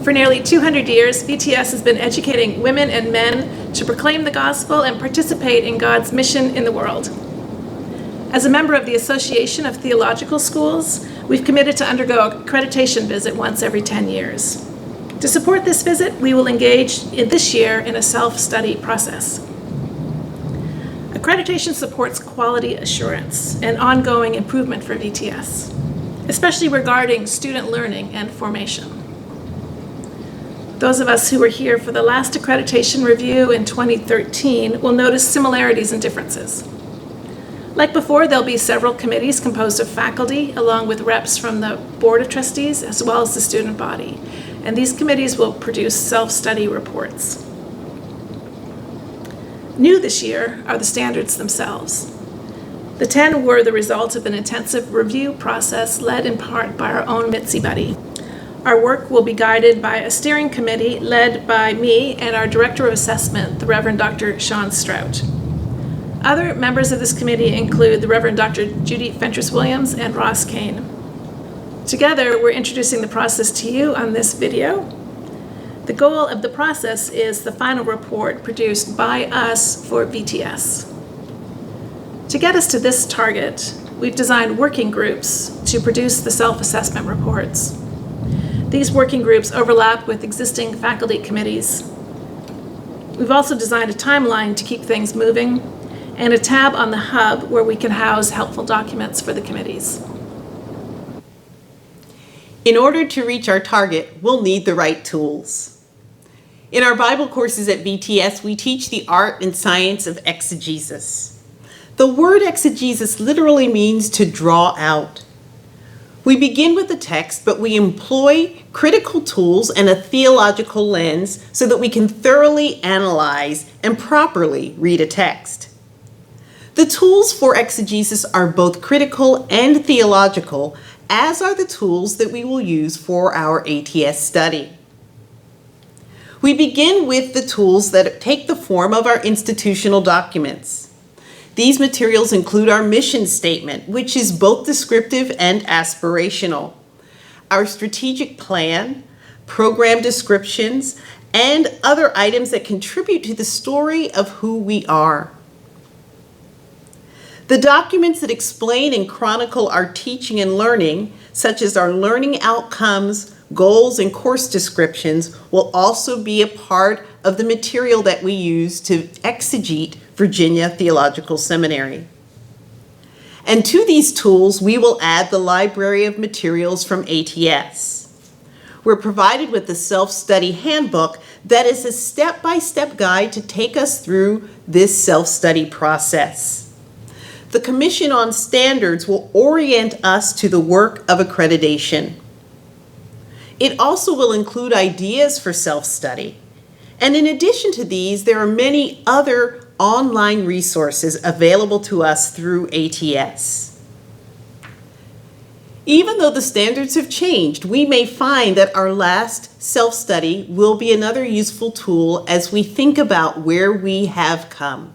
For nearly 200 years, VTS has been educating women and men to proclaim the gospel and participate in God's mission in the world. As a member of the Association of Theological Schools, we've committed to undergo an accreditation visit once every 10 years. To support this visit, we will engage this year in a self-study process. Accreditation supports quality assurance and ongoing improvement for VTS, especially regarding student learning and formation. Those of us who were here for the last accreditation review in 2013 will notice similarities and differences. Like before, there'll be several committees composed of faculty, along with reps from the Board of Trustees, as well as the student body. And these committees will produce self-study reports. New this year are the standards themselves. The 10 were the result of an intensive review process led in part by our own Mitzi buddy. Our work will be guided by a steering committee led by me and our Director of Assessment, the Reverend Dr. Sean Strout. Other members of this committee include the Reverend Dr. Judy Fentress-Williams and Ross Kane. Together, we're introducing the process to you on this video. The goal of the process is the final report produced by us for VTS. To get us to this target, we've designed working groups to produce the self-assessment reports. These working groups overlap with existing faculty committees. We've also designed a timeline to keep things moving and a tab on the hub where we can house helpful documents for the committees. In order to reach our target, we'll need the right tools. In our Bible courses at VTS, we teach the art and science of exegesis. The word exegesis literally means to draw out. We begin with the text, but we employ critical tools and a theological lens so that we can thoroughly analyze and properly read a text. The tools for exegesis are both critical and theological, as are the tools that we will use for our ATS study. We begin with the tools that take the form of our institutional documents. These materials include our mission statement, which is both descriptive and aspirational, our strategic plan, program descriptions, and other items that contribute to the story of who we are. The documents that explain and chronicle our teaching and learning, such as our learning outcomes, goals, and course descriptions, will also be a part of the material that we use to exegete Virginia Theological Seminary. And to these tools, we will add the library of materials from ATS. We're provided with the self-study handbook that is a step-by-step guide to take us through this self-study process. The Commission on Standards will orient us to the work of accreditation. It also will include ideas for self-study. And in addition to these, there are many other online resources available to us through ATS. Even though the standards have changed, we may find that our last self-study will be another useful tool as we think about where we have come.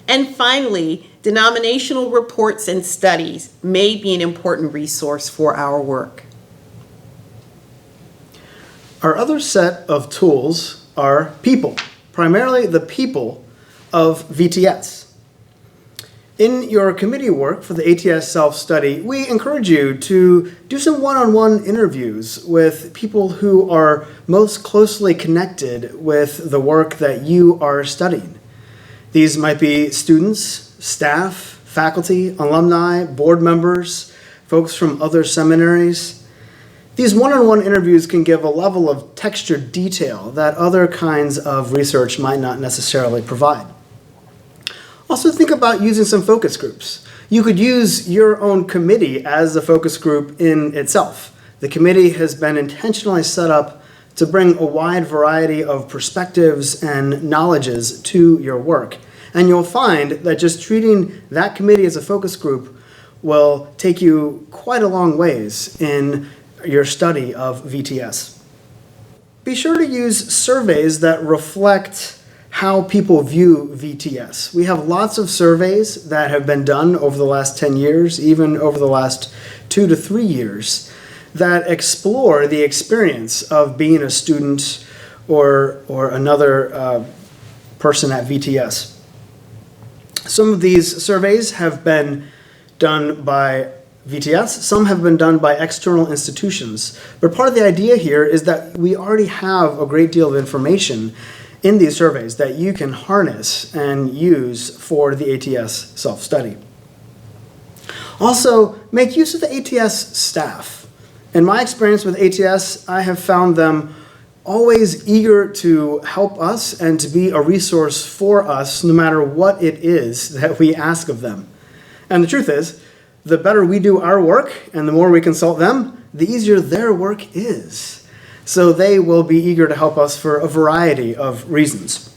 And finally, denominational reports and studies may be an important resource for our work. Our other set of tools are people, primarily the people of VTS. In your committee work for the ATS Self-Study, we encourage you to do some one-on-one interviews with people who are most closely connected with the work that you are studying. These might be students, staff, faculty, alumni, board members, folks from other seminaries. These one-on-one interviews can give a level of textured detail that other kinds of research might not necessarily provide. Also think about using some focus groups. You could use your own committee as a focus group in itself. The committee has been intentionally set up to bring a wide variety of perspectives and knowledges to your work. And you'll find that just treating that committee as a focus group will take you quite a long ways in your study of VTS. Be sure to use surveys that reflect how people view VTS. We have lots of surveys that have been done over the last 10 years, even over the last 2 to 3 years, that explore the experience of being a student or another person at VTS. Some of these surveys have been done by VTS, some have been done by external institutions. But part of the idea here is that we already have a great deal of information in these surveys that you can harness and use for the ATS self-study. Also, make use of the ATS staff. In my experience with ATS, I have found them always eager to help us and to be a resource for us no matter what it is that we ask of them. And the truth is, the better we do our work and the more we consult them, the easier their work is. So they will be eager to help us for a variety of reasons.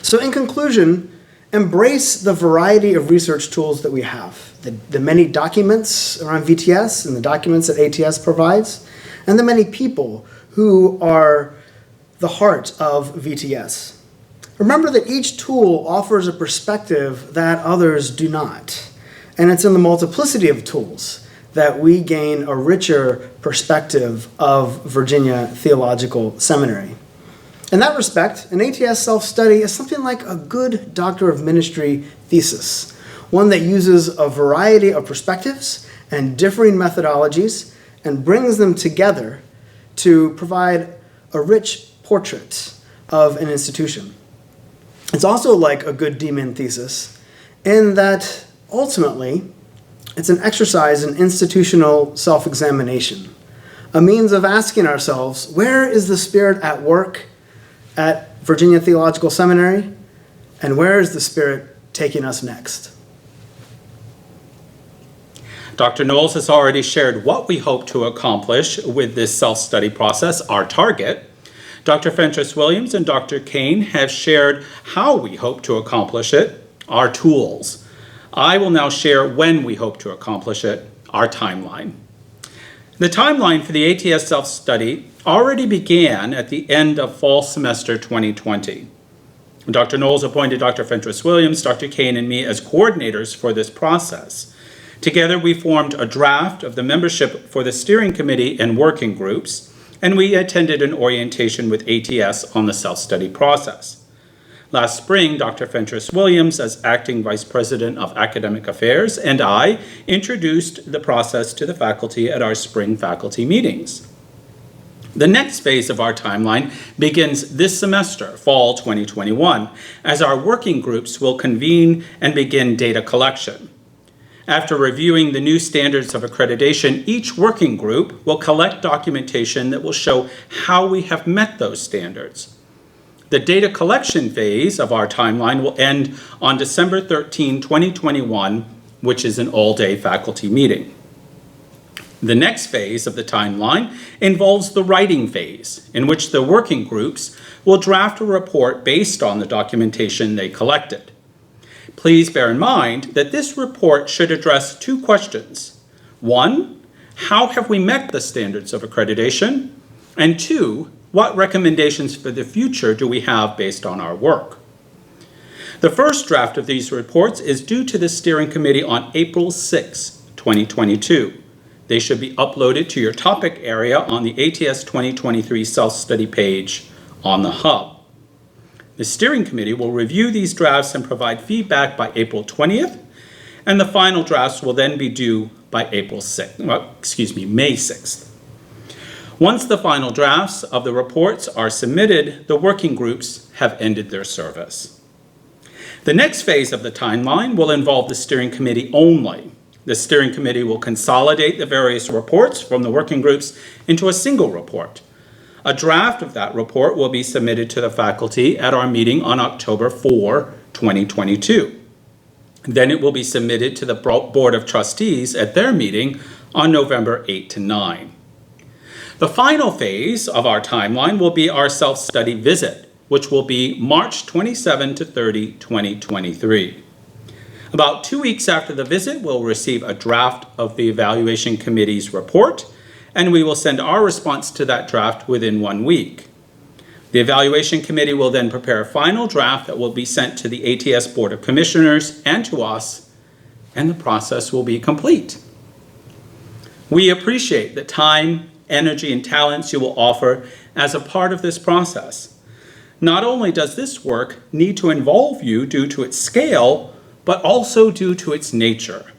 So in conclusion, embrace the variety of research tools that we have. The many documents around VTS and the documents that ATS provides, and the many people who are the heart of VTS. Remember that each tool offers a perspective that others do not. And it's in the multiplicity of tools that we gain a richer perspective of Virginia Theological Seminary. In that respect, an ATS self-study is something like a good Doctor of Ministry thesis, one that uses a variety of perspectives and differing methodologies and brings them together to provide a rich portrait of an institution. It's also like a good D-Min thesis in that ultimately, it's an exercise in institutional self-examination, a means of asking ourselves, where is the Spirit at work at Virginia Theological Seminary, and where is the Spirit taking us next? Dr. Knowles has already shared what we hope to accomplish with this self-study process, our target. Dr. Fentress-Williams and Dr. Kane have shared how we hope to accomplish it, our tools. I will now share when we hope to accomplish it, our timeline. The timeline for the ATS self-study already began at the end of fall semester 2020. Dr. Knowles appointed Dr. Fentress-Williams, Dr. Kane, and me as coordinators for this process. Together, we formed a draft of the membership for the steering committee and working groups, and we attended an orientation with ATS on the self-study process. Last spring, Dr. Fentress-Williams, as Acting Vice President of Academic Affairs, and I introduced the process to the faculty at our spring faculty meetings. The next phase of our timeline begins this semester, fall 2021, as our working groups will convene and begin data collection. After reviewing the new standards of accreditation, each working group will collect documentation that will show how we have met those standards. The data collection phase of our timeline will end on December 13, 2021, which is an all-day faculty meeting. The next phase of the timeline involves the writing phase, in which the working groups will draft a report based on the documentation they collected. Please bear in mind that this report should address two questions. One, how have we met the standards of accreditation? And two, what recommendations for the future do we have based on our work? The first draft of these reports is due to the steering committee on April 6, 2022. They should be uploaded to your topic area on the ATS 2023 self-study page on the Hub. The steering committee will review these drafts and provide feedback by April 20th, and the final drafts will then be due by May 6th. Once the final drafts of the reports are submitted, the working groups have ended their service. The next phase of the timeline will involve the steering committee only. The steering committee will consolidate the various reports from the working groups into a single report. A draft of that report will be submitted to the faculty at our meeting on October 4, 2022. Then it will be submitted to the Board of Trustees at their meeting on November 8 to 9. The final phase of our timeline will be our self-study visit, which will be March 27 to 30, 2023. About 2 weeks after the visit, we'll receive a draft of the evaluation committee's report, and we will send our response to that draft within 1 week. The evaluation committee will then prepare a final draft that will be sent to the ATS Board of Commissioners and to us, and the process will be complete. We appreciate that time energy, and talents you will offer as a part of this process. Not only does this work need to involve you due to its scale, but also due to its nature.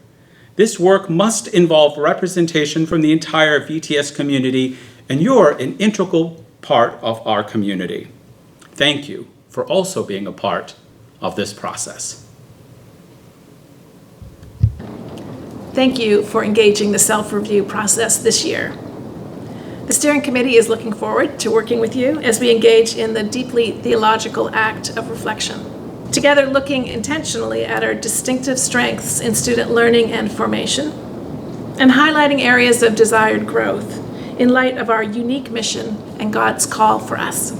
This work must involve representation from the entire VTS community, and you're an integral part of our community. Thank you for also being a part of this process. Thank you for engaging the self-review process this year. The steering committee is looking forward to working with you as we engage in the deeply theological act of reflection, together looking intentionally at our distinctive strengths in student learning and formation, and highlighting areas of desired growth in light of our unique mission and God's call for us.